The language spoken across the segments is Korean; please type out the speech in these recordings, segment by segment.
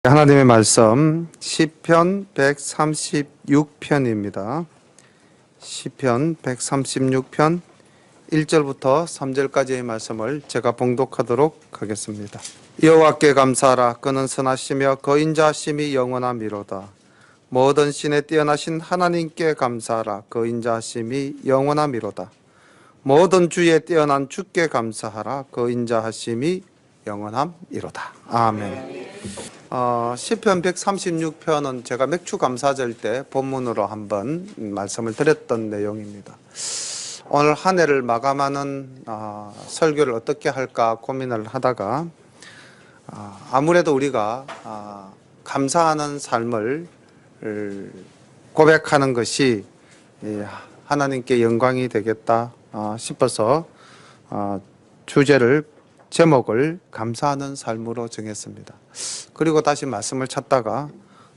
하나님의 말씀 시편 136편입니다. 시편 136편 1절부터 3절까지의 말씀을 제가 봉독하도록 하겠습니다. 여호와께 감사하라. 그는 선하시며 거인자하심이 영원함이로다. 모든 신에 뛰어나신 하나님께 감사하라. 거인자하심이 영원함이로다. 모든 주에 뛰어난 주께 감사하라. 거인자하심이 영원함이로다. 아멘. 시편 136편은 제가 맥주 감사절 때 본문으로 한번 말씀을 드렸던 내용입니다. 오늘 한 해를 마감하는 설교를 어떻게 할까 고민을 하다가 아무래도 우리가 감사하는 삶을 고백하는 것이 하나님께 영광이 되겠다 싶어서 제목을 감사하는 삶으로 정했습니다. 그리고 다시 말씀을 찾다가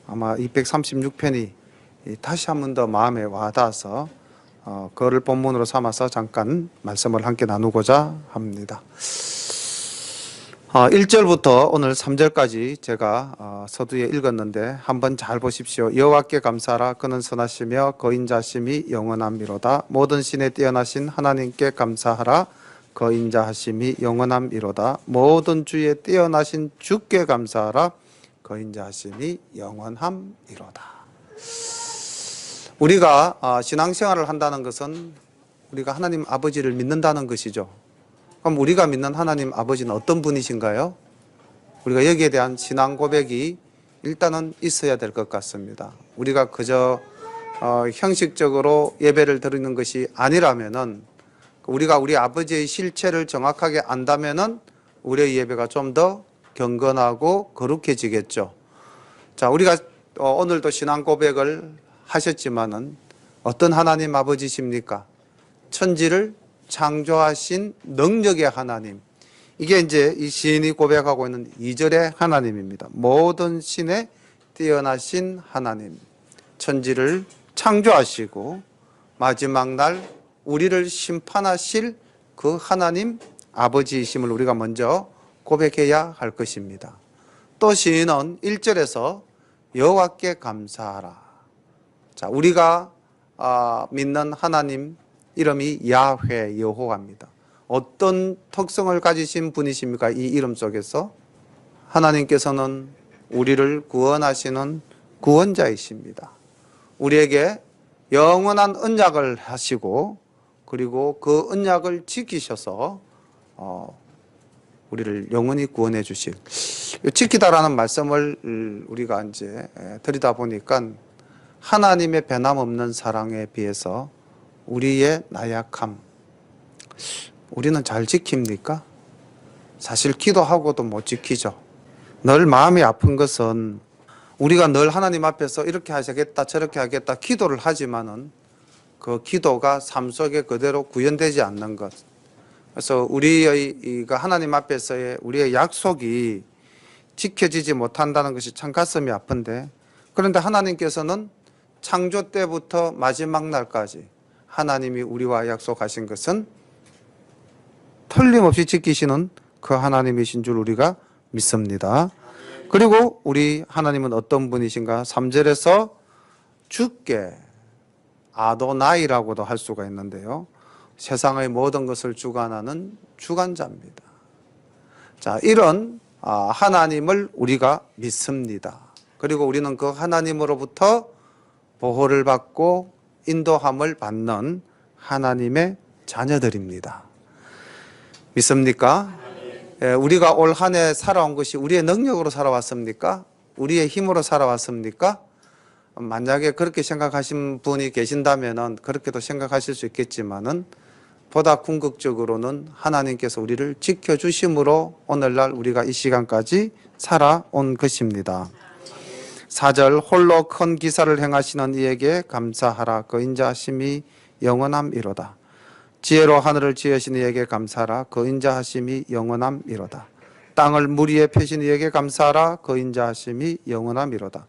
아마 236편이 다시 한 번 더 마음에 와닿아서 그거를 본문으로 삼아서 잠깐 말씀을 함께 나누고자 합니다. 1절부터 오늘 3절까지 제가 서두에 읽었는데 한번 잘 보십시오. 여호와께 감사하라. 그는 선하시며 거인자심이 영원함이로다. 모든 신에 뛰어나신 하나님께 감사하라. 거인자하심이 영원함이로다. 모든 주에 뛰어나신 주께 감사하라. 거인자하심이 영원함이로다. 우리가 신앙생활을 한다는 것은 우리가 하나님 아버지를 믿는다는 것이죠. 그럼 우리가 믿는 하나님 아버지는 어떤 분이신가요? 우리가 여기에 대한 신앙 고백이 일단은 있어야 될 것 같습니다. 우리가 그저 형식적으로 예배를 드리는 것이 아니라면은 우리가 우리 아버지의 실체를 정확하게 안다면은 우리의 예배가 좀 더 경건하고 거룩해지겠죠. 자, 우리가 오늘도 신앙 고백을 하셨지만은 어떤 하나님 아버지십니까? 천지를 창조하신 능력의 하나님. 이게 이제 이 시인이 고백하고 있는 2절의 하나님입니다. 모든 신에 뛰어나신 하나님. 천지를 창조하시고 마지막 날 우리를 심판하실 그 하나님 아버지이심을 우리가 먼저 고백해야 할 것입니다. 또 시인은 1절에서 여호와께 감사하라. 자, 우리가 믿는 하나님 이름이 야훼 여호와입니다. 어떤 특성을 가지신 분이십니까? 이 이름 속에서 하나님께서는 우리를 구원하시는 구원자이십니다. 우리에게 영원한 언약을 하시고 그리고 그 언약을 지키셔서 우리를 영원히 구원해 주실, 지키다라는 말씀을 우리가 이제 드리다 보니까 하나님의 변함없는 사랑에 비해서 우리의 나약함, 우리는 잘 지킵니까? 사실 기도하고도 못 지키죠. 늘 마음이 아픈 것은 우리가 늘 하나님 앞에서 이렇게 하시겠다 저렇게 하겠다 기도를 하지만은 그 기도가 삶 속에 그대로 구현되지 않는 것. 그래서 우리의 하나님 앞에서의 우리의 약속이 지켜지지 못한다는 것이 참 가슴이 아픈데, 그런데 하나님께서는 창조 때부터 마지막 날까지 하나님이 우리와 약속하신 것은 틀림없이 지키시는 그 하나님이신 줄 우리가 믿습니다. 그리고 우리 하나님은 어떤 분이신가? 3절에서 주께 아도나이라고도 할 수가 있는데요. 세상의 모든 것을 주관하는 주관자입니다. 자, 이런 하나님을 우리가 믿습니다. 그리고 우리는 그 하나님으로부터 보호를 받고 인도함을 받는 하나님의 자녀들입니다. 믿습니까? 우리가 올 한 해 살아온 것이 우리의 능력으로 살아왔습니까? 우리의 힘으로 살아왔습니까? 만약에 그렇게 생각하신 분이 계신다면 그렇게도 생각하실 수 있겠지만은 보다 궁극적으로는 하나님께서 우리를 지켜주심으로 오늘날 우리가 이 시간까지 살아온 것입니다. 4절 홀로 큰 기사를 행하시는 이에게 감사하라. 거인자하심이 영원함이로다. 지혜로 하늘을 지으신 이에게 감사하라. 거인자하심이 영원함이로다. 땅을 물 위에 펴신 이에게 감사하라. 거인자하심이 영원함이로다.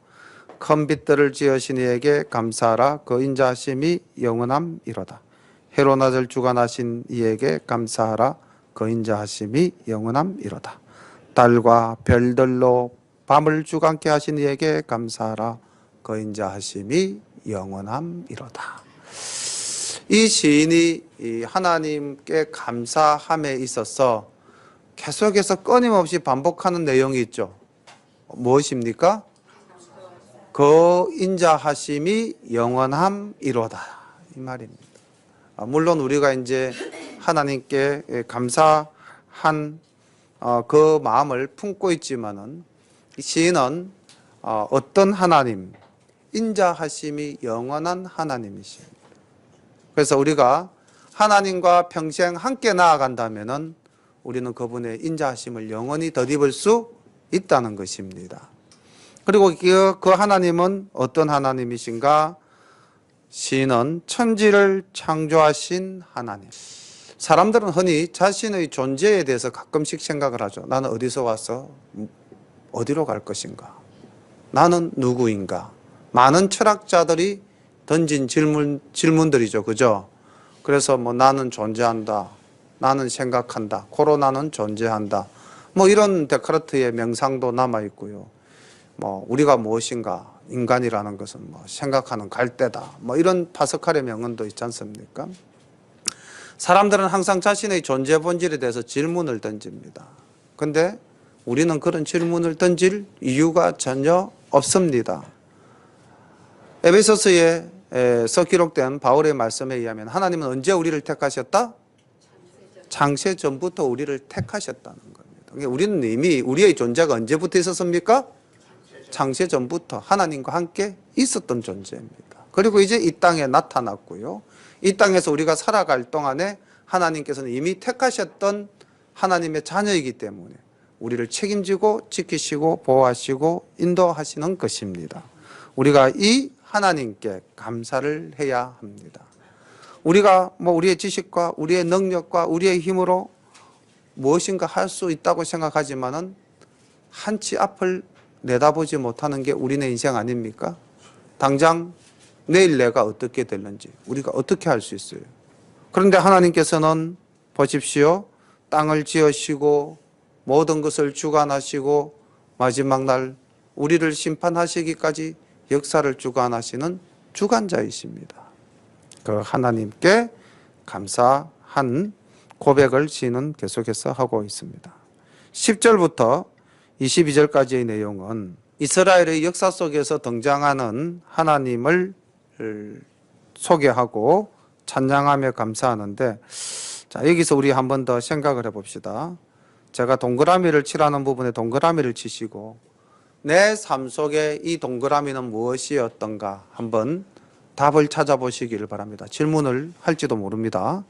큰 빛들을 지으신 이에게 감사하라. 거인자하심이 영원함이로다. 해로 낮을 주관하신 이에게 감사하라. 거인자하심이 영원함이로다. 달과 별들로 밤을 주관케 하신 이에게 감사하라. 그 인자하심이 영원함이로다. 이 시인이 이 하나님께 감사함에 있어서 계속해서 끊임없이 반복하는 내용이 있죠. 무엇입니까? 그 인자하심이 영원함이로다. 이 말입니다. 물론 우리가 이제 하나님께 감사한 그 마음을 품고 있지만은 이 시인은 어떤 하나님, 인자하심이 영원한 하나님이십니다. 그래서 우리가 하나님과 평생 함께 나아간다면은 우리는 그분의 인자하심을 영원히 덧입을 수 있다는 것입니다. 그리고 그 하나님은 어떤 하나님이신가? 시인은 천지를 창조하신 하나님. 사람들은 흔히 자신의 존재에 대해서 가끔씩 생각을 하죠. 나는 어디서 와서 어디로 갈 것인가? 나는 누구인가? 많은 철학자들이 던진 질문들이죠. 그죠? 그래서 뭐 나는 존재한다. 나는 생각한다. 코로나는 존재한다. 뭐 이런 데카르트의 명상도 남아 있고요. 뭐 우리가 무엇인가? 인간이라는 것은 뭐 생각하는 갈대다. 뭐 이런 파스칼의 명언도 있지 않습니까? 사람들은 항상 자신의 존재 본질에 대해서 질문을 던집니다. 근데 우리는 그런 질문을 던질 이유가 전혀 없습니다. 에베소서에서 기록된 바울의 말씀에 의하면 하나님은 언제 우리를 택하셨다? 창세 전부터 우리를 택하셨다는 겁니다. 그러니까 우리는 이미 우리의 존재가 언제부터 있었습니까? 창세 전부터 하나님과 함께 있었던 존재입니다. 그리고 이제 이 땅에 나타났고요. 이 땅에서 우리가 살아갈 동안에 하나님께서는 이미 택하셨던 하나님의 자녀이기 때문에 우리를 책임지고 지키시고 보호하시고 인도하시는 것입니다. 우리가 이 하나님께 감사를 해야 합니다. 우리가 우리의 지식과 우리의 능력과 우리의 힘으로 무엇인가 할 수 있다고 생각하지만은 한치 앞을 내다보지 못하는 게 우리네 인생 아닙니까? 당장 내일 내가 어떻게 될는지 우리가 어떻게 할 수 있어요? 그런데 하나님께서는 보십시오. 땅을 지으시고 모든 것을 주관하시고 마지막 날 우리를 심판하시기까지 역사를 주관하시는 주관자이십니다. 그 하나님께 감사한 고백을 시인은 계속해서 하고 있습니다. 10절부터 22절까지의 내용은 이스라엘의 역사 속에서 등장하는 하나님을 소개하고 찬양하며 감사하는데, 자, 여기서 우리 한 번 더 생각을 해봅시다. 제가 동그라미를 치라는 부분에 동그라미를 치시고 내 삶 속에 이 동그라미는 무엇이었던가 한번 답을 찾아보시기를 바랍니다. 질문을 할지도 모릅니다.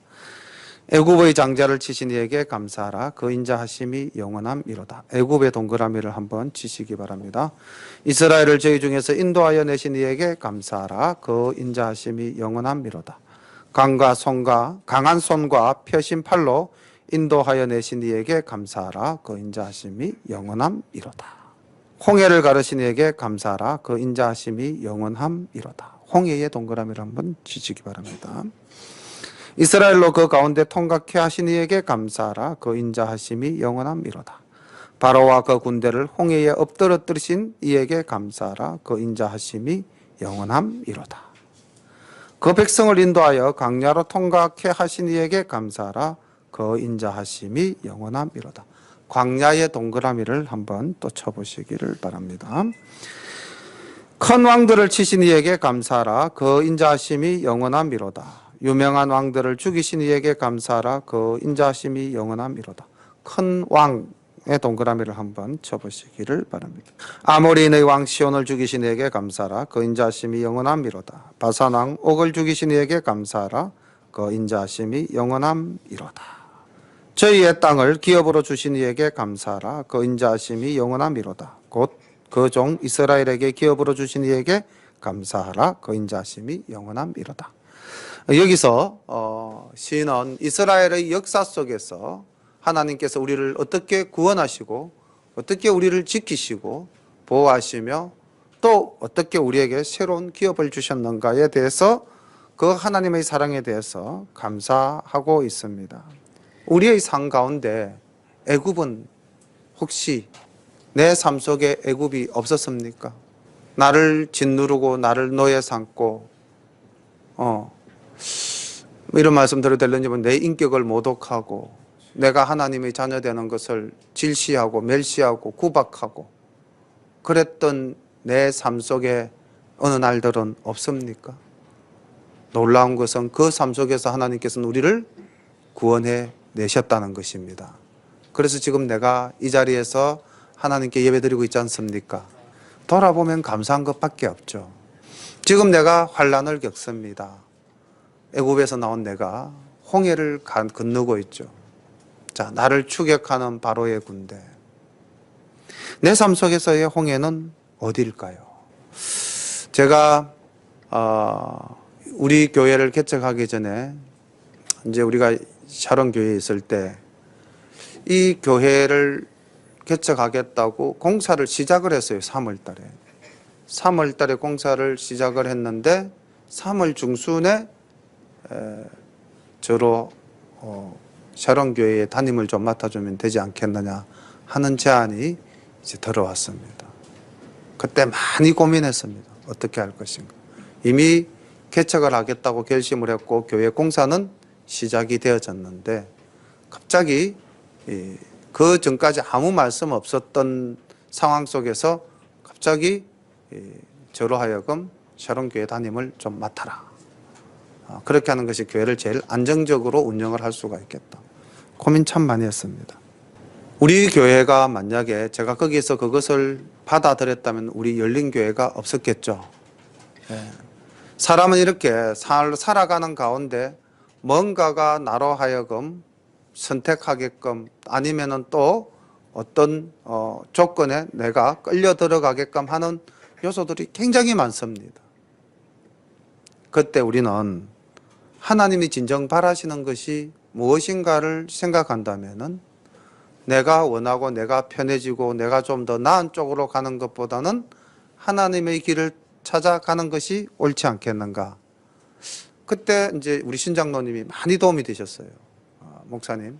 애굽의 장자를 치신 이에게 감사하라. 그 인자하심이 영원함이로다. 애굽의 동그라미를 한번 치시기 바랍니다. 이스라엘을 저희 중에서 인도하여 내신 이에게 감사하라. 그 인자하심이 영원함이로다. 강한 손과 펴신 팔로 인도하여 내신 이에게 감사하라. 그 인자하심이 영원함이로다. 홍해를 가르신 이에게 감사하라. 그 인자하심이 영원함이로다. 홍해의 동그라미를 한번 치시기 바랍니다. 이스라엘로 그 가운데 통각해 하신 이에게 감사하라. 그 인자하심이 영원함이로다. 바로와 그 군대를 홍해에 엎드러뜨리신 이에게 감사하라. 그 인자하심이 영원함이로다. 그 백성을 인도하여 광야로 통각해 하신 이에게 감사하라. 그 인자하심이 영원함이로다. 광야의 동그라미를 한번 또 쳐보시기를 바랍니다. 큰 왕들을 치신 이에게 감사하라. 그 인자하심이 영원함이로다. 유명한 왕들을 죽이신 이에게 감사하라. 그 인자하심이 영원함이로다. 큰 왕의 동그라미를 한번 쳐보시기를 바랍니다. 아모리인의 왕 시온을 죽이신 이에게 감사하라. 그 인자하심이 영원함이로다. 바산 왕 옥을 죽이신 이에게 감사하라. 그 인자하심이 영원함이로다. 저희의 땅을 기업으로 주신 이에게 감사하라. 그 인자하심이 영원함이로다. 곧 그 종 이스라엘에게 기업으로 주신 이에게 감사하라. 그 인자하심이 영원함이로다. 여기서 시인은 이스라엘의 역사 속에서 하나님께서 우리를 어떻게 구원하시고 어떻게 우리를 지키시고 보호하시며 또 어떻게 우리에게 새로운 기업을 주셨는가에 대해서 그 하나님의 사랑에 대해서 감사하고 있습니다. 우리의 삶 가운데 애굽은 혹시 내 삶 속에 애굽이 없었습니까? 나를 짓누르고 나를 노예 삼고 이런 말씀 드려도 될는지 내 인격을 모독하고 내가 하나님의 자녀 되는 것을 질시하고 멸시하고 구박하고 그랬던 내 삶 속에 어느 날들은 없습니까? 놀라운 것은 그 삶 속에서 하나님께서는 우리를 구원해 내셨다는 것입니다. 그래서 지금 내가 이 자리에서 하나님께 예배드리고 있지 않습니까? 돌아보면 감사한 것밖에 없죠. 지금 내가 환난을 겪습니다. 애굽에서 나온 내가 홍해를 건너고 있죠. 자, 나를 추격하는 바로의 군대. 내 삶 속에서의 홍해는 어디일까요? 제가 우리 교회를 개척하기 전에 이제 우리가 샤론 교회에 있을 때 이 교회를 개척하겠다고 공사를 시작을 했어요. 3월 달에. 3월 달에 공사를 시작을 했는데 3월 중순에 저로 샤론 교회의 담임을 좀 맡아주면 되지 않겠느냐 하는 제안이 이제 들어왔습니다. 그때 많이 고민했습니다. 어떻게 할 것인가. 이미 개척을 하겠다고 결심을 했고 교회 공사는 시작이 되어졌는데 갑자기 그 전까지 아무 말씀 없었던 상황 속에서 갑자기 저로 하여금 샤론 교회 담임을 좀 맡아라. 그렇게 하는 것이 교회를 제일 안정적으로 운영을 할 수가 있겠다. 고민 참 많이 했습니다. 우리 교회가 만약에 제가 거기서 그것을 받아들였다면 우리 열린 교회가 없었겠죠. 사람은 이렇게 살아가는 가운데 뭔가가 나로 하여금 선택하게끔 아니면은 또 어떤 조건에 내가 끌려 들어가게끔 하는 요소들이 굉장히 많습니다. 그때 우리는 하나님이 진정 바라시는 것이 무엇인가를 생각한다면은 내가 원하고 내가 편해지고 내가 좀 더 나은 쪽으로 가는 것보다는 하나님의 길을 찾아가는 것이 옳지 않겠는가. 그때 이제 우리 신장로님이 많이 도움이 되셨어요. 목사님,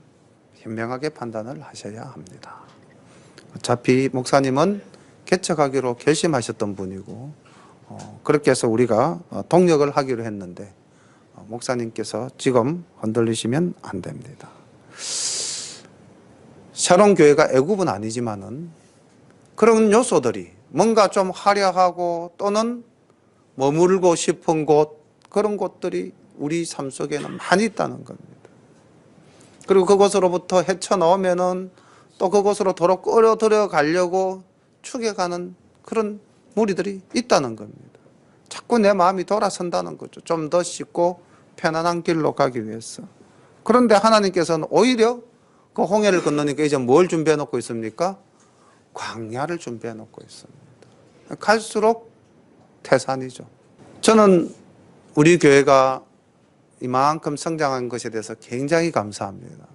현명하게 판단을 하셔야 합니다. 어차피 목사님은 개척하기로 결심하셨던 분이고 그렇게 해서 우리가 동력을 하기로 했는데 목사님께서 지금 흔들리시면 안 됩니다. 샤론 교회가 애굽은 아니지만은 그런 요소들이 뭔가 좀 화려하고 또는 머물고 싶은 곳 그런 곳들이 우리 삶 속에는 많이 있다는 겁니다. 그리고 그곳으로부터 헤쳐나오면은 또 그곳으로 도로 끌어들여 가려고 추격하는 그런 무리들이 있다는 겁니다. 자꾸 내 마음이 돌아선다는 거죠. 좀 더 쉽고 편안한 길로 가기 위해서. 그런데 하나님께서는 오히려 그 홍해를 건너니까 이제 뭘 준비해 놓고 있습니까? 광야를 준비해 놓고 있습니다. 갈수록 태산이죠. 저는 우리 교회가 이만큼 성장한 것에 대해서 굉장히 감사합니다.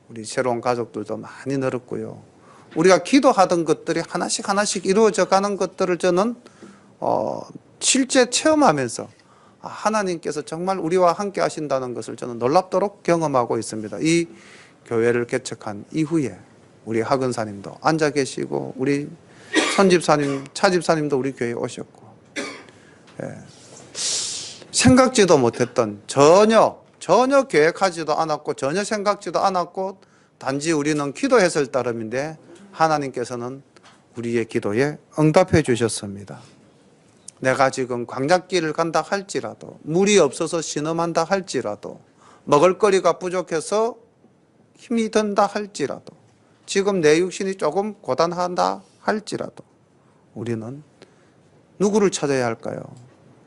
우리 새로운 가족들도 많이 늘었고요. 우리가 기도하던 것들이 하나씩 하나씩 이루어져 가는 것들을 저는 실제 체험하면서 하나님께서 정말 우리와 함께 하신다는 것을 저는 놀랍도록 경험하고 있습니다. 이 교회를 개척한 이후에 우리 하근사님도 앉아 계시고 우리 손집사님, 차집사님도 우리 교회에 오셨고 생각지도 못했던 전혀 계획하지도 않았고 전혀 생각지도 않았고 단지 우리는 기도했을 따름인데 하나님께서는 우리의 기도에 응답해 주셨습니다. 내가 지금 광약길을 간다 할지라도 물이 없어서 신음한다 할지라도 먹을거리가 부족해서 힘이 든다 할지라도 지금 내 육신이 조금 고단한다 할지라도 우리는 누구를 찾아야 할까요?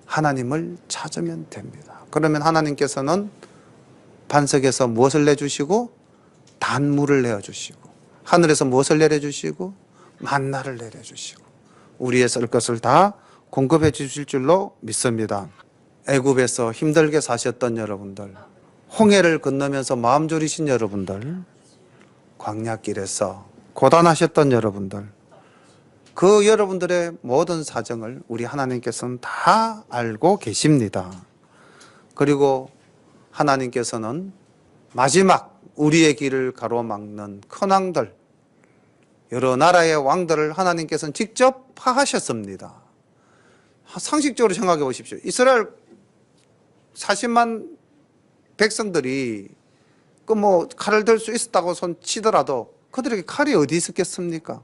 하나님을 찾으면 됩니다. 그러면 하나님께서는 반석에서 무엇을 내주시고 단물을 내어주시고 하늘에서 무엇을 내려주시고 만나를 내려주시고 우리의 쓸 것을 다 공급해 주실 줄로 믿습니다. 애굽에서 힘들게 사셨던 여러분들, 홍해를 건너면서 마음 졸이신 여러분들, 광야길에서 고단하셨던 여러분들, 그 여러분들의 모든 사정을 우리 하나님께서는 다 알고 계십니다. 그리고 하나님께서는 마지막 우리의 길을 가로막는 큰왕들, 여러 나라의 왕들을 하나님께서는 직접 파하셨습니다. 상식적으로 생각해 보십시오. 이스라엘 40만 백성들이 그 뭐 칼을 들 수 있었다고 손 치더라도 그들에게 칼이 어디 있었겠습니까?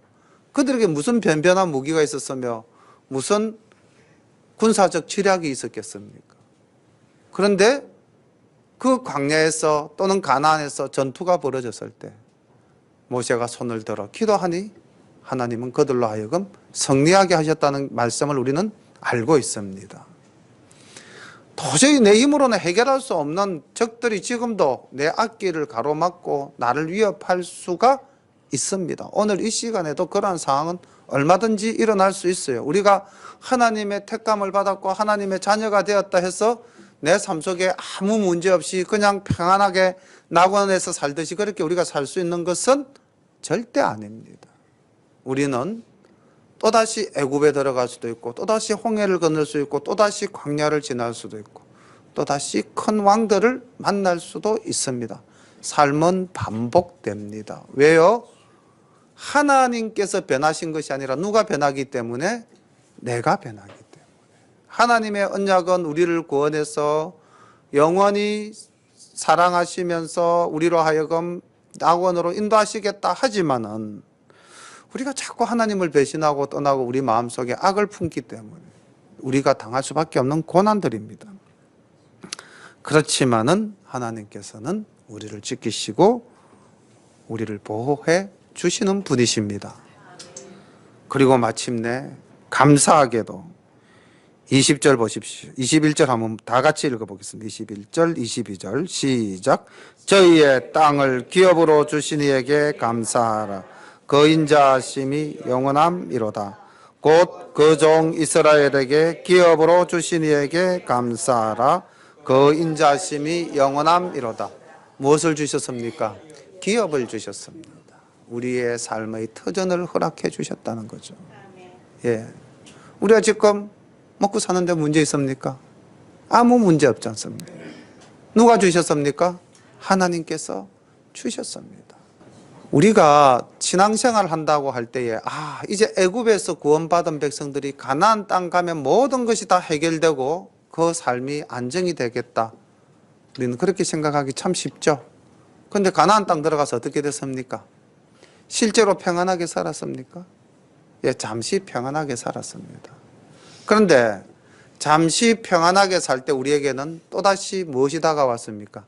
그들에게 무슨 변변한 무기가 있었으며 무슨 군사적 지략이 있었겠습니까? 그런데 그 광야에서 또는 가나안에서 전투가 벌어졌을 때 모세가 손을 들어 기도하니 하나님은 그들로 하여금 승리하게 하셨다는 말씀을 우리는 알고 있습니다. 도저히 내 힘으로는 해결할 수 없는 적들이 지금도 내 앞길을 가로막고 나를 위협할 수가 있습니다. 오늘 이 시간에도 그러한 상황은 얼마든지 일어날 수 있어요. 우리가 하나님의 택감을 받았고 하나님의 자녀가 되었다 해서 내 삶 속에 아무 문제 없이 그냥 평안하게 낙원에서 살듯이 그렇게 우리가 살 수 있는 것은 절대 아닙니다. 우리는 또다시 애굽에 들어갈 수도 있고 또다시 홍해를 건널 수 있고 또다시 광야를 지날 수도 있고 또다시 큰 왕들을 만날 수도 있습니다. 삶은 반복됩니다. 왜요? 하나님께서 변하신 것이 아니라 누가 변하기 때문에? 내가 변하기 때문에. 하나님의 언약은 우리를 구원해서 영원히 사랑하시면서 우리로 하여금 낙원으로 인도하시겠다 하지만은 우리가 자꾸 하나님을 배신하고 떠나고 우리 마음속에 악을 품기 때문에 우리가 당할 수밖에 없는 고난들입니다. 그렇지만은 하나님께서는 우리를 지키시고 우리를 보호해 주시는 분이십니다. 그리고 마침내 감사하게도 20절 보십시오. 21절 한번 다 같이 읽어보겠습니다. 21절, 22절 시작. 저희의 땅을 기업으로 주신 이에게 감사하라. 그 인자하심이 영원함이로다. 곧 그 종 이스라엘에게 기업으로 주신 이에게 감사하라. 그 인자하심이 영원함이로다. 무엇을 주셨습니까? 기업을 주셨습니다. 우리의 삶의 터전을 허락해 주셨다는 거죠. 예, 우리가 지금 먹고 사는데 문제 있습니까? 아무 문제 없지 않습니까? 누가 주셨습니까? 하나님께서 주셨습니다. 우리가 신앙생활 한다고 할 때에 이제 애굽에서 구원받은 백성들이 가나안 땅 가면 모든 것이 다 해결되고 그 삶이 안정이 되겠다. 우리는 그렇게 생각하기 참 쉽죠. 그런데 가나안 땅 들어가서 어떻게 됐습니까? 실제로 평안하게 살았습니까? 예, 잠시 평안하게 살았습니다. 그런데 잠시 평안하게 살 때 우리에게는 또다시 무엇이 다가왔습니까?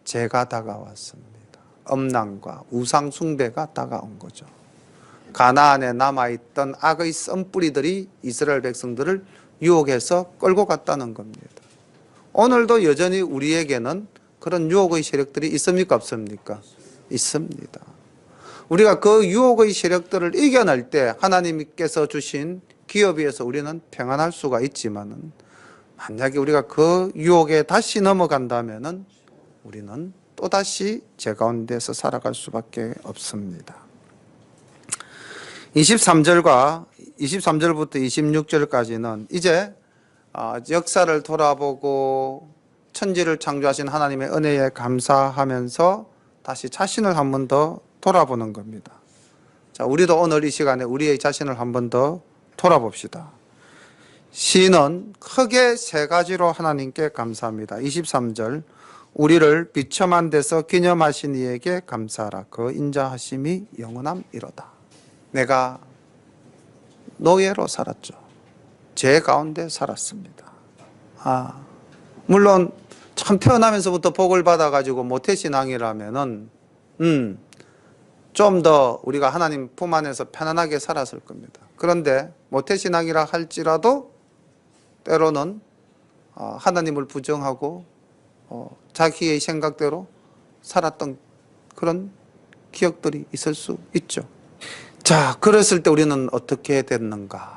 죄가 다가왔습니다. 엄랑과 우상 숭배가 다가온 거죠. 가나안에 남아있던 악의 썬뿌리들이 이스라엘 백성들을 유혹해서 끌고 갔다는 겁니다. 오늘도 여전히 우리에게는 그런 유혹의 세력들이 있습니까? 없습니까? 있습니다. 우리가 그 유혹의 세력들을 이겨낼 때 하나님께서 주신 기업에서 우리는 평안할 수가 있지만은 만약에 우리가 그 유혹에 다시 넘어간다면은 우리는 또다시 죄 가운데서 살아갈 수밖에 없습니다. 23절부터 26절까지는 이제 역사를 돌아보고 천지를 창조하신 하나님의 은혜에 감사하면서 다시 자신을 한 번 더 돌아보는 겁니다. 자, 우리도 오늘 이 시간에 우리의 자신을 한 번 더 돌아봅시다. 시는 크게 세 가지로 하나님께 감사합니다. 23절 우리를 비참한 데서 기념하신 이에게 감사하라. 그 인자하심이 영원함이로다. 내가 노예로 살았죠. 죄 가운데 살았습니다. 물론 참 태어나면서부터 복을 받아가지고 모태신앙이라면은 좀 더 우리가 하나님 품 안에서 편안하게 살았을 겁니다. 그런데 모태신앙이라 할지라도 때로는 하나님을 부정하고 자기의 생각대로 살았던 그런 기억들이 있을 수 있죠. 자, 그랬을 때 우리는 어떻게 됐는가?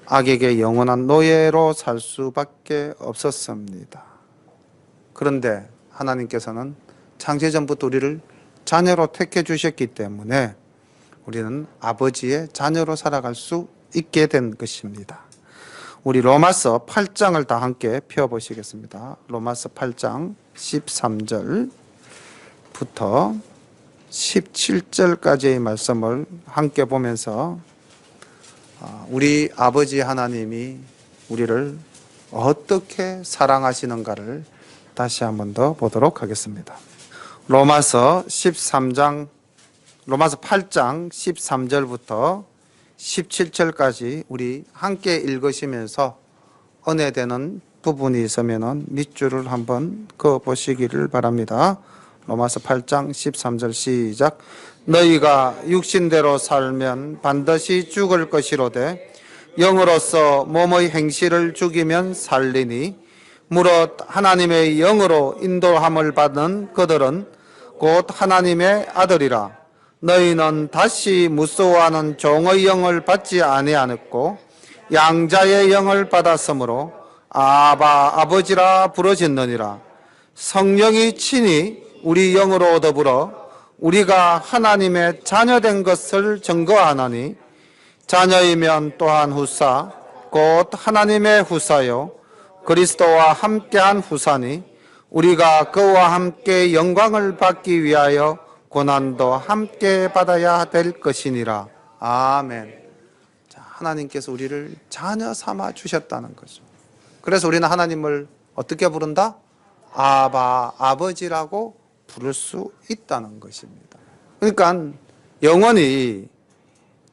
악에게 영원한 노예로 살 수밖에 없었습니다. 그런데 하나님께서는 창세전부터 우리를 자녀로 택해 주셨기 때문에 우리는 아버지의 자녀로 살아갈 수 있게 된 것입니다. 우리 로마서 8장을 다 함께 펴보시겠습니다. 로마서 8장 13절부터 17절까지의 말씀을 함께 보면서 우리 아버지 하나님이 우리를 어떻게 사랑하시는가를 다시 한 번 더 보도록 하겠습니다. 로마서 8장 13절부터 17절까지 우리 함께 읽으시면서 은혜되는 부분이 있으면 밑줄을 한번 그어 보시기를 바랍니다. 로마서 8장 13절 시작. 너희가 육신대로 살면 반드시 죽을 것이로되 영으로서 몸의 행실을 죽이면 살리니 무릇 하나님의 영으로 인도함을 받는 그들은 곧 하나님의 아들이라. 너희는 다시 무서워하는 종의 영을 받지 아니하였고 양자의 영을 받았으므로 아바 아버지라 부르짖느니라. 성령이 친히 우리 영으로 더불어 우리가 하나님의 자녀된 것을 증거하나니 자녀이면 또한 후사 곧 하나님의 후사요 그리스도와 함께한 후사니 우리가 그와 함께 영광을 받기 위하여 고난도 함께 받아야 될 것이니라. 아멘. 자, 하나님께서 우리를 자녀 삼아 주셨다는 거죠. 그래서 우리는 하나님을 어떻게 부른다? 아바, 아버지라고 부를 수 있다는 것입니다. 그러니까 영원히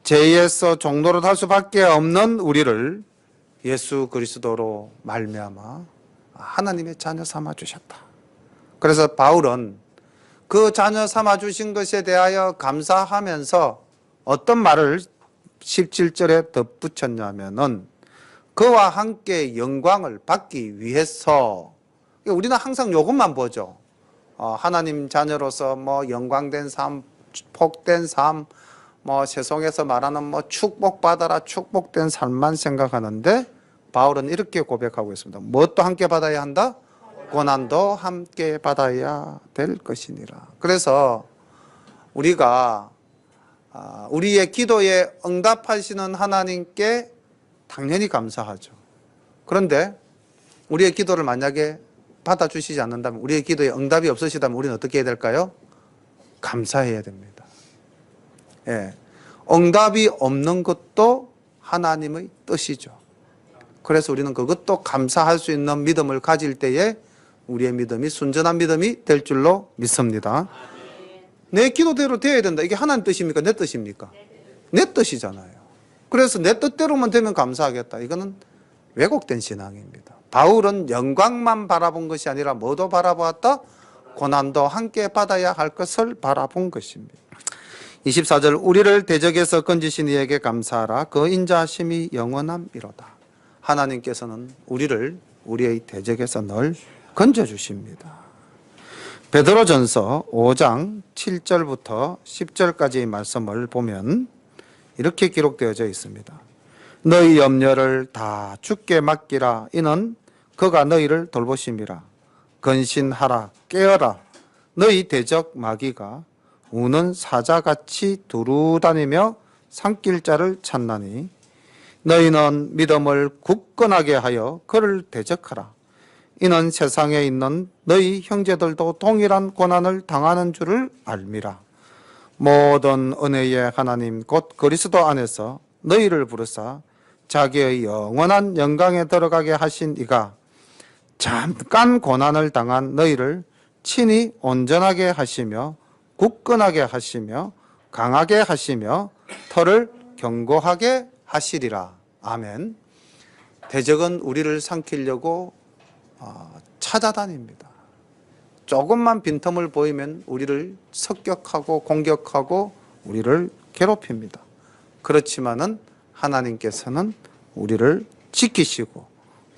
죄에서 종노릇 할 수밖에 없는 우리를 예수 그리스도로 말미암아 하나님의 자녀 삼아 주셨다. 그래서 바울은 그 자녀 삼아 주신 것에 대하여 감사하면서 어떤 말을 17절에 덧붙였냐면은 그와 함께 영광을 받기 위해서. 우리는 항상 이것만 보죠. 하나님 자녀로서 영광된 삶, 복된 삶, 세상에서 말하는 축복받아라, 축복된 삶만 생각하는데 바울은 이렇게 고백하고 있습니다. 무엇도 함께 받아야 한다? 고난도 함께 받아야 될 것이니라. 그래서 우리가 우리의 기도에 응답하시는 하나님께 당연히 감사하죠. 그런데 우리의 기도를 만약에 받아주시지 않는다면, 우리의 기도에 응답이 없으시다면 우리는 어떻게 해야 될까요? 감사해야 됩니다. 예. 응답이 없는 것도 하나님의 뜻이죠. 그래서 우리는 그것도 감사할 수 있는 믿음을 가질 때에 우리의 믿음이 순전한 믿음이 될 줄로 믿습니다. 내 기도대로 되어야 된다. 이게 하나님 뜻입니까? 내 뜻입니까? 내 뜻이잖아요. 그래서 내 뜻대로만 되면 감사하겠다. 이거는 왜곡된 신앙입니다. 바울은 영광만 바라본 것이 아니라 뭐도 바라보았다? 고난도 함께 받아야 할 것을 바라본 것입니다. 24절 우리를 대적에서 건지신 이에게 감사하라. 그 인자하심이 영원함이로다. 하나님께서는 우리를 우리의 대적에서 늘 건져주십니다. 베드로전서 5장 7절부터 10절까지의 말씀을 보면 이렇게 기록되어져 있습니다. 너희 염려를 다 주께 맡기라. 이는 그가 너희를 돌보심이라. 근신하라. 깨어라. 너희 대적 마귀가 우는 사자같이 두루다니며 산길자를 찾나니 너희는 믿음을 굳건하게 하여 그를 대적하라. 이는 세상에 있는 너희 형제들도 동일한 고난을 당하는 줄을 알미라. 모든 은혜의 하나님 곧 그리스도 안에서 너희를 부르사 자기의 영원한 영광에 들어가게 하신 이가 잠깐 고난을 당한 너희를 친히 온전하게 하시며 굳건하게 하시며 강하게 하시며 털을 견고하게 하시리라. 아멘. 대적은 우리를 삼키려고 찾아다닙니다. 조금만 빈틈을 보이면 우리를 습격하고 공격하고 우리를 괴롭힙니다. 그렇지만은 하나님께서는 우리를 지키시고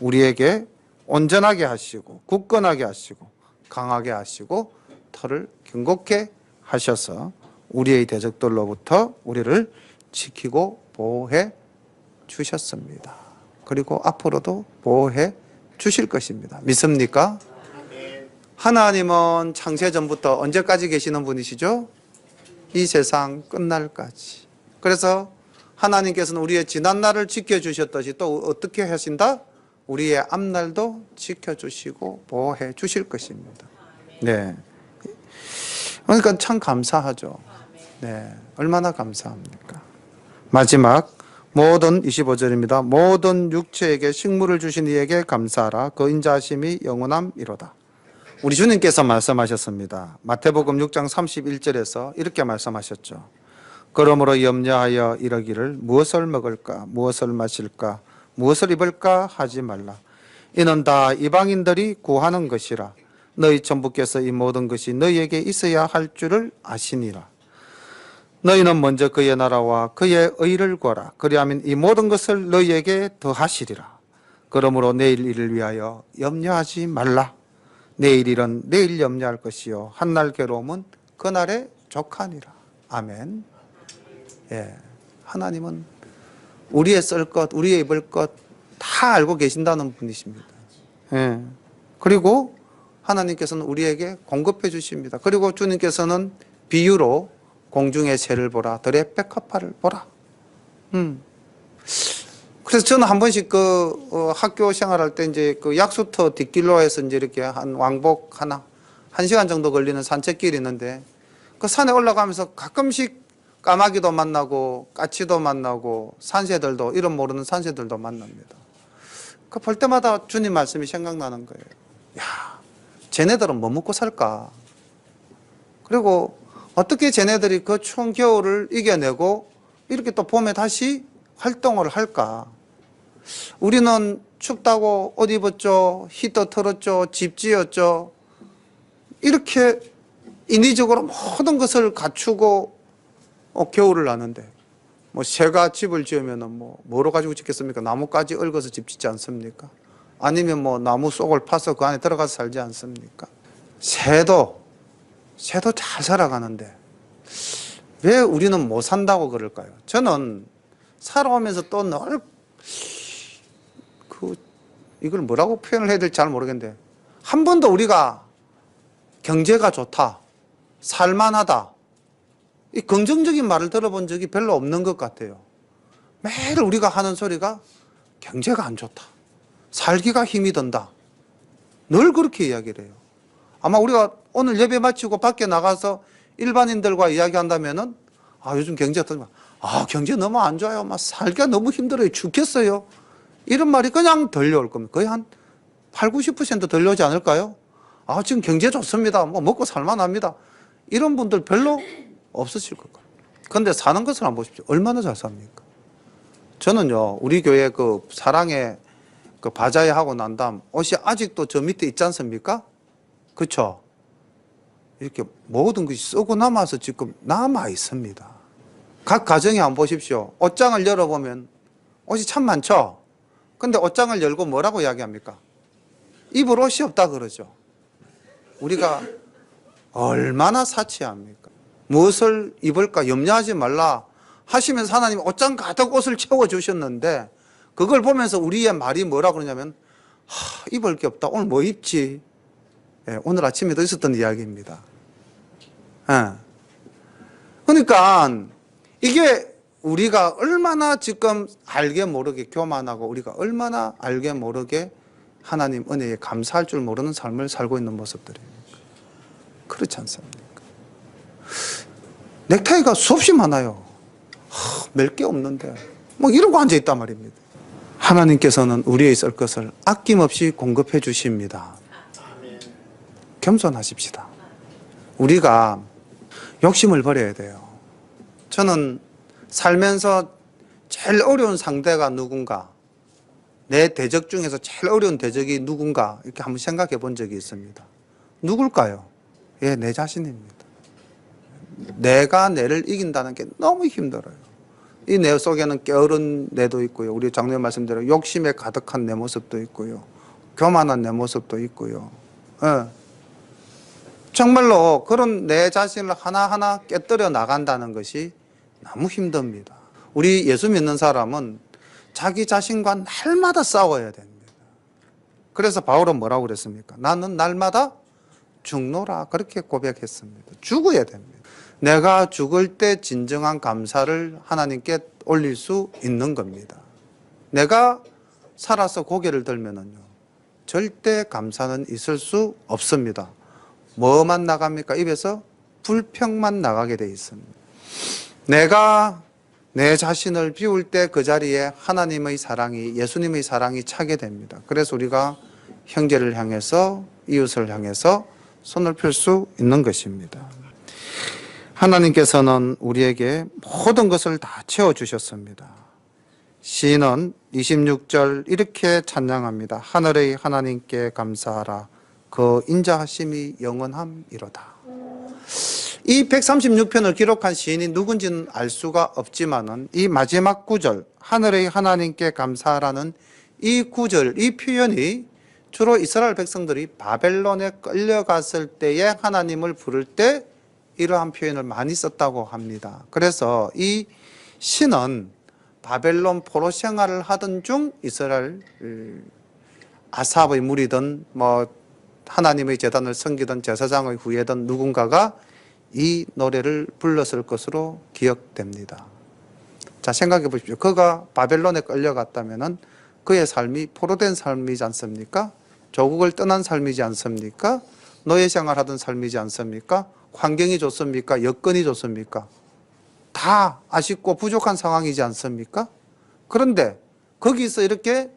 우리에게 온전하게 하시고 굳건하게 하시고 강하게 하시고 털을 견고케 하셔서 우리의 대적들로부터 우리를 지키고 보호해 주셨습니다. 그리고 앞으로도 보호해 주실 것입니다. 믿습니까? 하나님은 창세전부터 언제까지 계시는 분이시죠? 이 세상 끝날까지. 그래서 하나님께서는 우리의 지난날을 지켜주셨듯이 또 어떻게 하신다? 우리의 앞날도 지켜주시고 보호해 주실 것입니다. 네. 그러니까 참 감사하죠. 네, 얼마나 감사합니까? 마지막 모든 25절입니다. 모든 육체에게 식물을 주신 이에게 감사하라. 그 인자하심이 영원함이로다. 우리 주님께서 말씀하셨습니다. 마태복음 6장 31절에서 이렇게 말씀하셨죠. 그러므로 염려하여 이러기를 무엇을 먹을까 무엇을 마실까 무엇을 입을까 하지 말라. 이는 다 이방인들이 구하는 것이라. 너희 천부께서 이 모든 것이 너희에게 있어야 할 줄을 아시니라. 너희는 먼저 그의 나라와 그의 의를 구하라. 그리하면 이 모든 것을 너희에게 더하시리라. 그러므로 내일 일을 위하여 염려하지 말라. 내일 일은 내일 염려할 것이요 한날 괴로움은 그날에 족하니라. 아멘. 예, 하나님은 우리의 쓸 것, 우리의 입을 것 다 알고 계신다는 분이십니다. 예. 그리고 하나님께서는 우리에게 공급해 주십니다. 그리고 주님께서는 비유로 공중의 새를 보라, 들의 백합화를 보라. 그래서 저는 한 번씩 학교 생활할 때 이제 그 약수터 뒷길로에서 이제 이렇게 한 왕복 한 시간 정도 걸리는 산책길이 있는데 그 산에 올라가면서 가끔씩 까마귀도 만나고 까치도 만나고 산새들도 이름 모르는 산새들도 만납니다. 그 볼 때마다 주님 말씀이 생각나는 거예요. 야, 쟤네들은 뭐 먹고 살까? 그리고 어떻게 쟤네들이 그 추운 겨울을 이겨내고 이렇게 또 봄에 다시 활동을 할까? 우리는 춥다고 옷 입었죠, 히터 틀었죠, 집 지었죠. 이렇게 인위적으로 모든 것을 갖추고 겨울을 나는데 뭐 새가 집을 지으면은 뭐로 가지고 짓겠습니까? 나무까지 얽어서 집 짓지 않습니까? 아니면 뭐 나무 속을 파서 그 안에 들어가서 살지 않습니까? 새도 잘 살아가는데 왜 우리는 못 산다고 그럴까요? 저는 살아오면서 또 늘 이걸 뭐라고 표현을 해야 될지 잘 모르겠는데 한 번도 우리가 경제가 좋다, 살만하다 이 긍정적인 말을 들어본 적이 별로 없는 것 같아요. 매일 우리가 하는 소리가 경제가 안 좋다, 살기가 힘이 든다, 늘 그렇게 이야기를 해요. 아마 우리가 오늘 예배 마치고 밖에 나가서 일반인들과 이야기한다면은 요즘 경제가 어떠냐, 경제 너무 안 좋아요, 막 살기가 너무 힘들어요, 죽겠어요, 이런 말이 그냥 들려올 겁니다. 거의 한 8, 90% 들려오지 않을까요? 지금 경제 좋습니다, 뭐 먹고 살만합니다, 이런 분들 별로 없으실 것 같아요. 그런데 사는 것을 한번 보십시오. 얼마나 잘 삽니까? 저는요, 우리 교회 그 사랑의 그 바자회 하고 난 다음 옷이 아직도 저 밑에 있지 않습니까? 그렇죠? 이렇게 모든 것이 쓰고 남아서 지금 남아 있습니다. 각 가정에 한번 보십시오. 옷장을 열어보면 옷이 참 많죠? 근데 옷장을 열고 뭐라고 이야기합니까? 입을 옷이 없다 그러죠. 우리가 얼마나 사치합니까? 무엇을 입을까 염려하지 말라 하시면서 하나님 옷장 가득 옷을 채워주셨는데 그걸 보면서 우리의 말이 뭐라 그러냐면 입을 게 없다, 오늘 뭐 입지? 예, 오늘 아침에도 있었던 이야기입니다. 예. 그러니까 이게 우리가 얼마나 지금 알게 모르게 교만하고 우리가 얼마나 알게 모르게 하나님 은혜에 감사할 줄 모르는 삶을 살고 있는 모습들입니다. 그렇지 않습니까? 넥타이가 수없이 많아요. 멜 게 없는데 뭐 이러고 앉아 있단 말입니다. 하나님께서는 우리의 쓸 것을 아낌없이 공급해 주십니다. 겸손하십시다. 우리가 욕심을 버려야 돼요. 저는 살면서 제일 어려운 상대가 누군가, 내 대적 중에서 제일 어려운 대적이 누군가 이렇게 한번 생각해 본 적이 있습니다. 누굴까요? 예, 내 자신입니다. 내가 내를 이긴다는 게 너무 힘들어요. 이 내 속에는 게으른 내도 있고요, 우리 장로님 말씀대로 욕심에 가득한 내 모습도 있고요, 교만한 내 모습도 있고요. 예. 정말로 그런 내 자신을 하나하나 깨뜨려 나간다는 것이 너무 힘듭니다. 우리 예수 믿는 사람은 자기 자신과 날마다 싸워야 됩니다. 그래서 바울은 뭐라고 그랬습니까? 나는 날마다 죽노라, 그렇게 고백했습니다. 죽어야 됩니다. 내가 죽을 때 진정한 감사를 하나님께 올릴 수 있는 겁니다. 내가 살아서 고개를 들면은요, 절대 감사는 있을 수 없습니다. 뭐만 나갑니까? 입에서 불평만 나가게 돼 있습니다. 내가 내 자신을 비울 때 그 자리에 하나님의 사랑이, 예수님의 사랑이 차게 됩니다. 그래서 우리가 형제를 향해서, 이웃을 향해서 손을 펼 수 있는 것입니다. 하나님께서는 우리에게 모든 것을 다 채워주셨습니다. 시인은 26절 이렇게 찬양합니다. 하늘의 하나님께 감사하라. 그 인자하심이 영원함이로다. 이 136편을 기록한 시인이 누군지는 알 수가 없지만은 이 마지막 구절, 하늘의 하나님께 감사하라는 이 구절, 이 표현이 주로 이스라엘 백성들이 바벨론에 끌려갔을 때에 하나님을 부를 때 이러한 표현을 많이 썼다고 합니다. 그래서 이 시는 바벨론 포로 생활을 하던 중 이스라엘 아삽의 무리든 뭐 하나님의 제단을 섬기던 제사장의 후예든 누군가가 이 노래를 불렀을 것으로 기억됩니다. 자, 생각해 보십시오. 그가 바벨론에 끌려갔다면은 그의 삶이 포로된 삶이지 않습니까? 조국을 떠난 삶이지 않습니까? 노예 생활하던 삶이지 않습니까? 환경이 좋습니까? 여건이 좋습니까? 다 아쉽고 부족한 상황이지 않습니까? 그런데 거기서 이렇게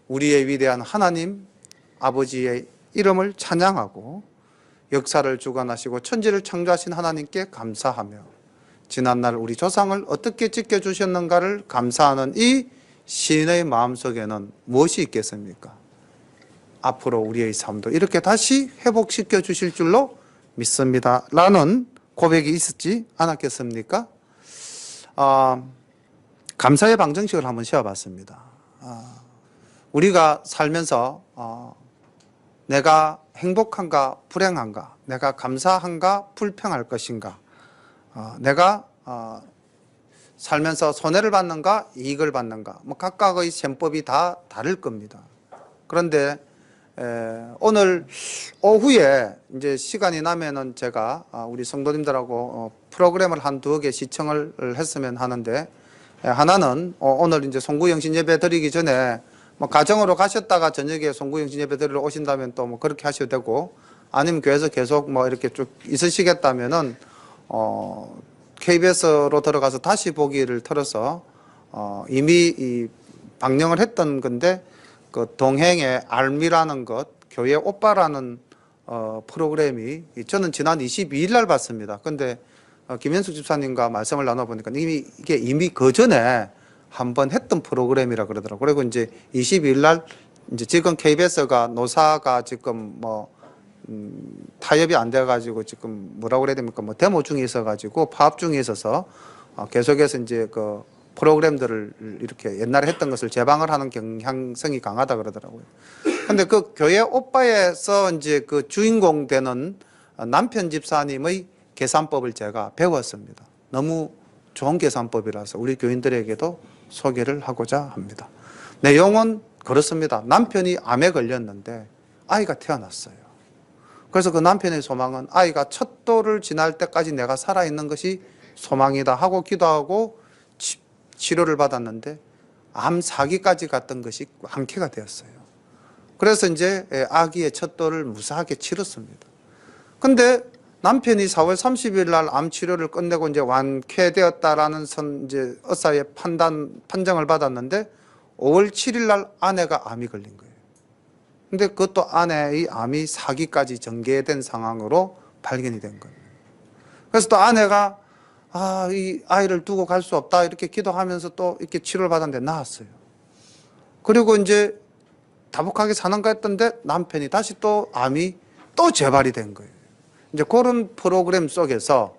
우리의 위대한 하나님 아버지의 이름을 찬양하고 역사를 주관하시고 천지를 창조하신 하나님께 감사하며 지난날 우리 조상을 어떻게 지켜주셨는가를 감사하는 이 시인의 마음속에는 무엇이 있겠습니까? 앞으로 우리의 삶도 이렇게 다시 회복시켜 주실 줄로 믿습니다 라는 고백이 있었지 않았겠습니까? 감사의 방정식을 한번 세워봤습니다. 우리가 살면서 내가 행복한가 불행한가, 내가 감사한가 불평할 것인가, 내가 살면서 손해를 받는가 이익을 받는가, 뭐 각각의 셈법이 다 다를 겁니다. 그런데 오늘 오후에 이제 시간이 나면은 제가 우리 성도님들하고 프로그램을 한 두어 개 시청을 했으면 하는데, 하나는 오늘 이제 송구영신 예배 드리기 전에 뭐 가정으로 가셨다가 저녁에 송구영신 예배 드리러 오신다면 또 뭐 그렇게 하셔도 되고, 아니면 교회에서 계속 뭐 이렇게 쭉 있으시겠다면은 KBS로 들어가서 다시 보기를 틀어서 이미 이 방영을 했던 건데, 그 동행의 알미라는 것, 교회 오빠라는 프로그램이 저는 지난 22일 날 봤습니다. 근데 김현숙 집사님과 말씀을 나눠보니까 이미 그 전에 한번 했던 프로그램이라 그러더라고요. 그리고 이제 22일 날 이제 지금 KBS가 노사가 지금 뭐 타협이 안 돼가지고 지금 뭐라고 그래야 됩니까? 뭐 데모 중에 있어가지고 파업 중에 있어서 계속해서 이제 그 프로그램들을 이렇게 옛날에 했던 것을 재방을 하는 경향성이 강하다 그러더라고요. 근데 그 교회 오빠에서 이제 그 주인공 되는 남편 집사님의 계산법을 제가 배웠습니다. 너무 좋은 계산법이라서 우리 교인들에게도 소개를 하고자 합니다. 내용은 그렇습니다. 남편이 암에 걸렸는데 아이가 태어났어요. 그래서 그 남편의 소망은 아이가 첫 돌을 지날 때까지 내가 살아있는 것이 소망이다 하고 기도하고 치료를 받았는데 암 사기까지 갔던 것이 완쾌가 되었어요. 그래서 이제 아기의 첫 돌을 무사하게 치렀습니다. 근데 남편이 4월 30일 날 암 치료를 끝내고 이제 완쾌되었다라는 이제 의사의 판정을 받았는데 5월 7일 날 아내가 암이 걸린 거예요. 근데 그것도 아내의 암이 사기까지 전개된 상황으로 발견이 된 거예요. 그래서 또 아내가 이 아이를 두고 갈 수 없다 이렇게 기도하면서 또 이렇게 치료를 받았는데 나았어요. 그리고 이제 다복하게 사는가 했던데 남편이 다시 또 암이 또 재발이 된 거예요. 이제 그런 프로그램 속에서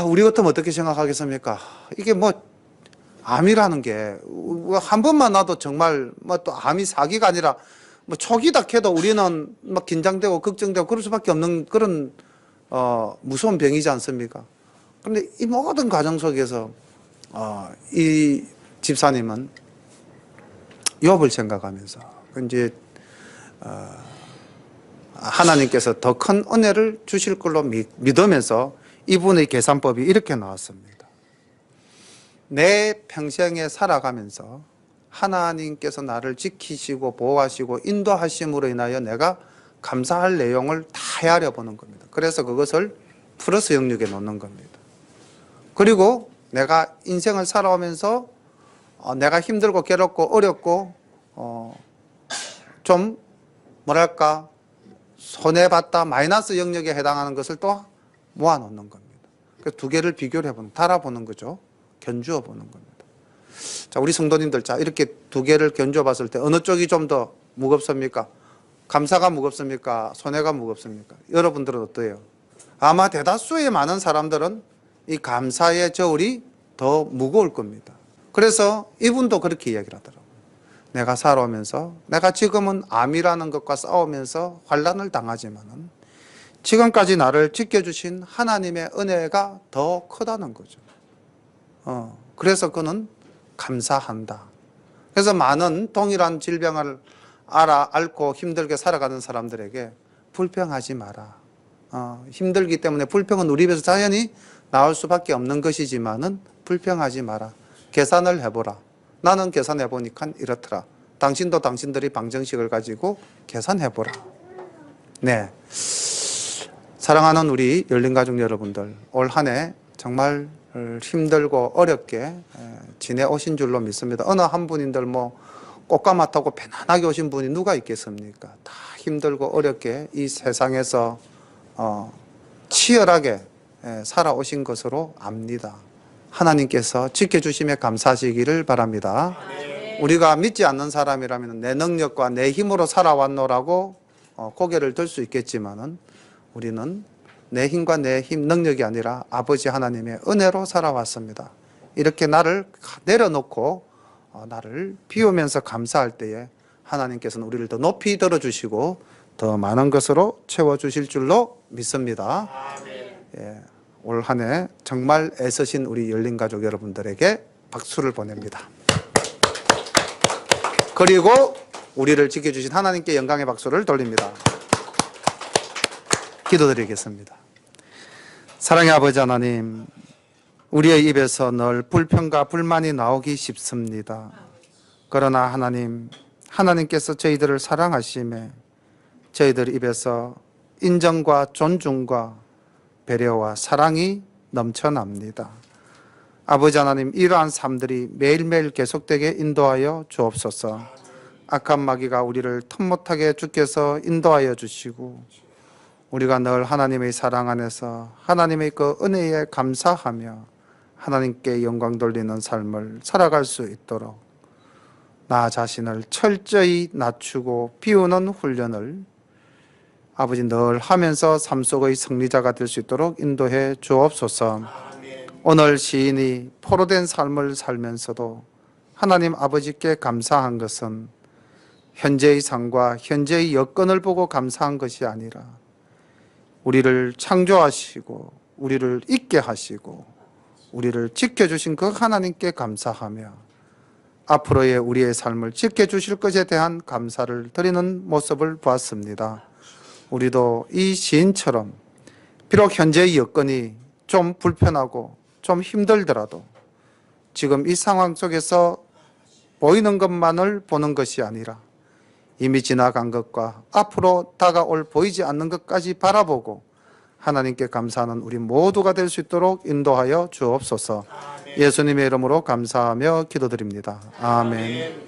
우리 같으면 어떻게 생각하겠습니까? 이게 뭐 암이라는 게 한 번만 나도 정말 뭐 또 암이 사기가 아니라 뭐 초기다 해도 우리는 막 긴장되고 걱정되고 그럴 수밖에 없는 그런 무서운 병이지 않습니까? 그런데 이 모든 과정 속에서 이 집사님은 욥을 생각하면서 이제 하나님께서 더 큰 은혜를 주실 걸로 믿으면서 이분의 계산법이 이렇게 나왔습니다. 내 평생에 살아가면서 하나님께서 나를 지키시고 보호하시고 인도하심으로 인하여 내가 감사할 내용을 다 헤아려 보는 겁니다. 그래서 그것을 플러스 영역에 놓는 겁니다. 그리고 내가 인생을 살아오면서 내가 힘들고 괴롭고 어렵고 좀 뭐랄까 손해봤다 마이너스 영역에 해당하는 것을 또 모아놓는 겁니다. 그래서 두 개를 비교를 해보는, 달아보는 거죠. 견주어 보는 겁니다. 자, 우리 성도님들, 자, 이렇게 두 개를 견주어 봤을 때 어느 쪽이 좀 더 무겁습니까? 감사가 무겁습니까? 손해가 무겁습니까? 여러분들은 어떠해요? 아마 대다수의 많은 사람들은 이 감사의 저울이 더 무거울 겁니다. 그래서 이분도 그렇게 이야기를 하더라고요. 내가 살아오면서 내가 지금은 암이라는 것과 싸우면서 환난을 당하지만은 지금까지 나를 지켜주신 하나님의 은혜가 더 크다는 거죠. 그래서 그는 감사한다. 그래서 많은 동일한 질병을 앓고 힘들게 살아가는 사람들에게 불평하지 마라. 힘들기 때문에 불평은 우리 입에서 자연히 나올 수밖에 없는 것이지만은 불평하지 마라. 계산을 해보라. 나는 계산해보니까 이렇더라. 당신도 당신들이 방정식을 가지고 계산해보라. 네. 사랑하는 우리 열린가족 여러분들, 올 한 해 정말 힘들고 어렵게 지내오신 줄로 믿습니다. 어느 한 분인들 뭐 꽃가마 타고 편안하게 오신 분이 누가 있겠습니까? 다 힘들고 어렵게 이 세상에서 치열하게 살아오신 것으로 압니다. 하나님께서 지켜주심에 감사하시기를 바랍니다. 우리가 믿지 않는 사람이라면 내 능력과 내 힘으로 살아왔노라고 고개를 들 수 있겠지만은 우리는 내 힘과 내 힘, 능력이 아니라 아버지 하나님의 은혜로 살아왔습니다. 이렇게 나를 내려놓고 나를 비우면서 감사할 때에 하나님께서는 우리를 더 높이 들어주시고 더 많은 것으로 채워주실 줄로 믿습니다. 예, 올 한 해 정말 애쓰신 우리 열린가족 여러분들에게 박수를 보냅니다. 그리고 우리를 지켜주신 하나님께 영광의 박수를 돌립니다. 기도드리겠습니다. 사랑의 아버지 하나님, 우리의 입에서 늘 불평과 불만이 나오기 쉽습니다. 그러나 하나님, 하나님께서 저희들을 사랑하심에 저희들 입에서 인정과 존중과 배려와 사랑이 넘쳐납니다. 아버지 하나님, 이러한 삶들이 매일매일 계속되게 인도하여 주옵소서. 악한 마귀가 우리를 틈못하게 주께서 인도하여 주시고 우리가 늘 하나님의 사랑 안에서 하나님의 그 은혜에 감사하며 하나님께 영광 돌리는 삶을 살아갈 수 있도록 나 자신을 철저히 낮추고 비우는 훈련을 아버지 늘 하면서 삶 속의 승리자가 될 수 있도록 인도해 주옵소서. 오늘 시인이 포로된 삶을 살면서도 하나님 아버지께 감사한 것은 현재의 상과 현재의 여건을 보고 감사한 것이 아니라 우리를 창조하시고 우리를 있게 하시고 우리를 지켜주신 그 하나님께 감사하며 앞으로의 우리의 삶을 지켜주실 것에 대한 감사를 드리는 모습을 보았습니다. 우리도 이 시인처럼 비록 현재의 여건이 좀 불편하고 좀 힘들더라도 지금 이 상황 속에서 보이는 것만을 보는 것이 아니라 이미 지나간 것과 앞으로 다가올 보이지 않는 것까지 바라보고 하나님께 감사하는 우리 모두가 될 수 있도록 인도하여 주옵소서. 예수님의 이름으로 감사하며 기도드립니다. 아멘.